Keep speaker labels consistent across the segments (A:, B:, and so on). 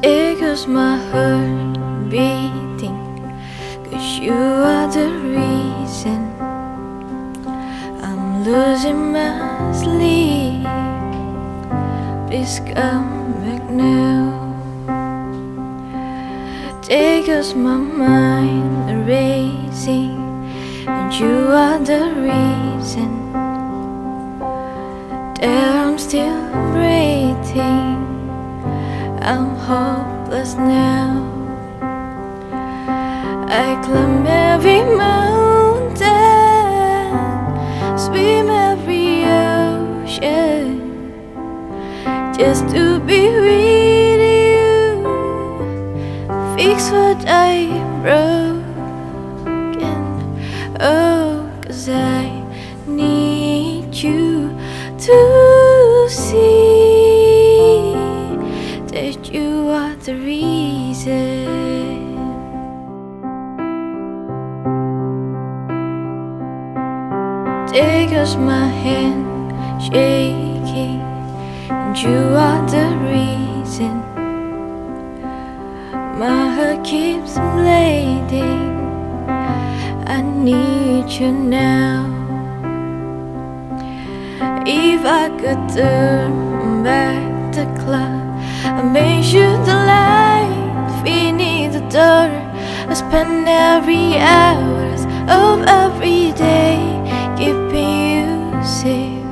A: There goes my heart beating, 'cause you are the reason I'm losing my sleep. Please come back now. There goes my mind racing, and you are the reason that I'm still breathing. I'm hopeless now. I climb every mountain, swim every ocean, just to be with you, fix what I broken. Oh, 'cause I need you to see that you are the reason. There goes my hand shaking, and you are the reason my heart keeps bleeding. I need you now. If I could turn back the clock, I made you the light, beneath the door. I spend every hours of every day keeping you safe.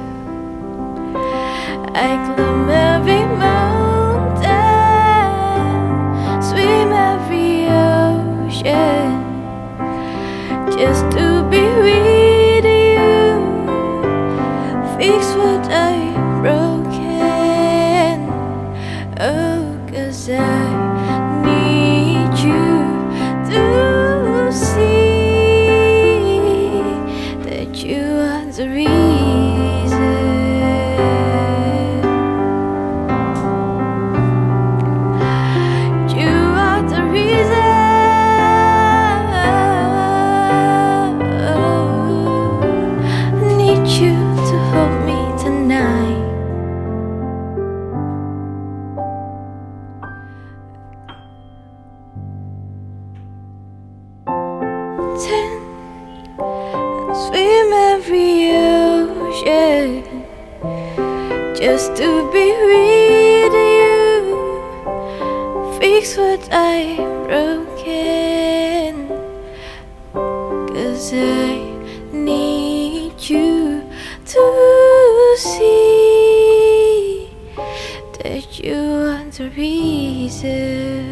A: I climb every mountain, swim every ocean, just to be with you, fix what I broken. Oh, 'cause I need you to see that you are the reason. You are the reason. I need you to hold me tonight. Swim every ocean, just to be with you, fix what I broken. 'Cause I need you to see that you are the reason.